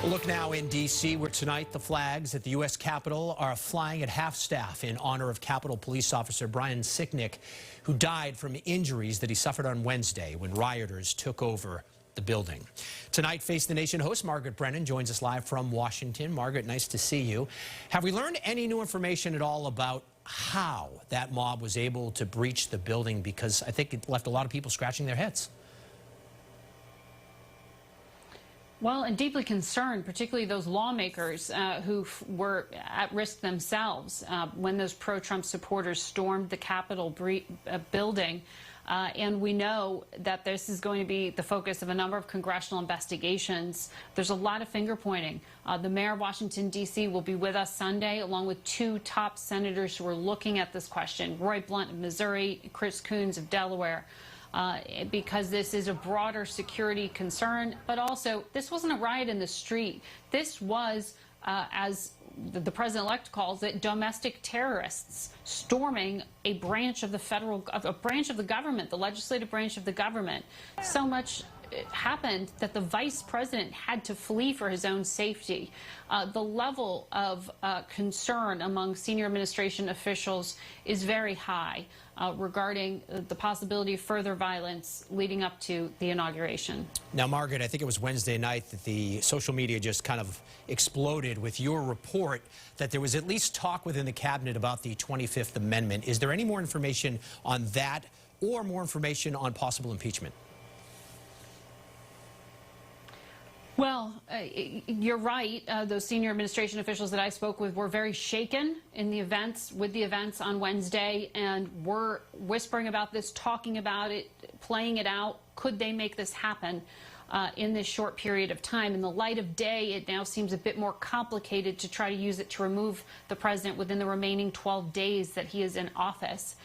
We'll look now in D.C., where tonight the flags at the U.S. Capitol are flying at half-staff in honor of Capitol Police Officer Brian Sicknick, who died from injuries that he suffered on Wednesday when rioters took over the building. Tonight, Face the Nation host Margaret Brennan joins us live from Washington. Margaret, nice to see you. Have we learned any new information at all about how that mob was able to breach the building? Because I think it left a lot of people scratching their heads. Well, and deeply concerned, particularly those lawmakers who were at risk themselves when those pro-Trump supporters stormed the Capitol building. And we know that this is going to be the focus of a number of congressional investigations. There's a lot of finger-pointing. The mayor of Washington, D.C. will be with us Sunday, along with two top senators who are looking at this question, Roy Blunt of Missouri, Chris Coons of Delaware. Because this is a broader security concern, but also this wasn't a riot in the street. This was, as the president-elect calls it, domestic terrorists storming a branch of the government, the legislative branch of the government. So much happened that the vice president had to flee for his own safety. The level of concern among senior administration officials is very high regarding the possibility of further violence leading up to the inauguration. Now, Margaret, I think it was Wednesday night that the social media just kind of exploded with your report that there was at least talk within the cabinet about the 25th Amendment. Is there any more information on that or more information on possible impeachment? Well, you're right. Those senior administration officials that I spoke with were very shaken in the events, on Wednesday, and were whispering about this, talking about it, playing it out. Could they make this happen in this short period of time? In the light of day, it now seems a bit more complicated to try to use it to remove the president within the remaining 12 days that he is in office.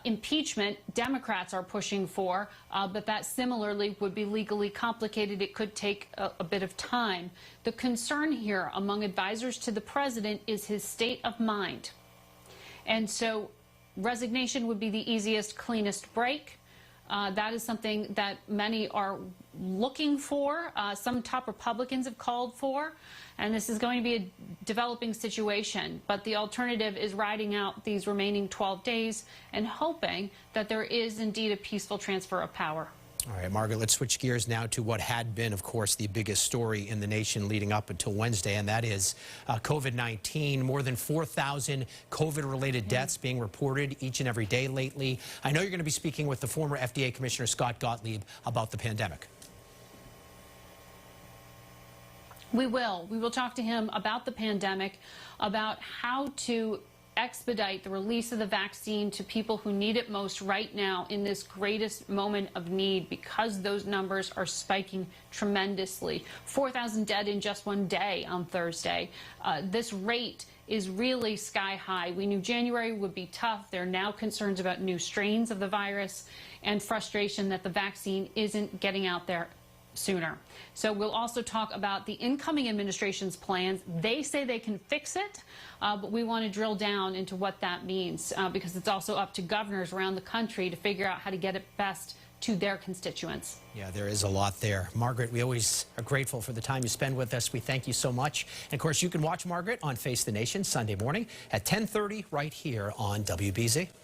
Impeachment, Democrats are pushing for, but that similarly would be legally complicated. It could take a bit of time. The concern here among advisors to the president is his state of mind. And so resignation would be the easiest, cleanest break. That is something that many are looking for. Some top Republicans have called for. And this is going to be a developing situation. But the alternative is riding out these remaining 12 days and hoping that there is indeed a peaceful transfer of power. All right, Margaret, let's switch gears now to what had been, of course, the biggest story in the nation leading up until Wednesday, and that is COVID-19. More than 4,000 COVID-related deaths being reported each and every day lately. I know you're going to be speaking with the former FDA Commissioner Scott Gottlieb about the pandemic. We will. We will talk to him about the pandemic, about how to expedite the release of the vaccine to people who need it most right now in this greatest moment of need, because those numbers are spiking tremendously. 4,000 dead in just one day on Thursday. This rate is really sky high. We knew January would be tough. There are now concerns about new strains of the virus and frustration that the vaccine isn't getting out there sooner. So we'll also talk about the incoming administration's plans. They say they can fix it, but we want to drill down into what that means, because it's also up to governors around the country to figure out how to get it best to their constituents. Yeah, there is a lot there. Margaret, we always are grateful for the time you spend with us. We thank you so much. And of course, you can watch Margaret on Face the Nation Sunday morning at 10:30 right here on WBZ.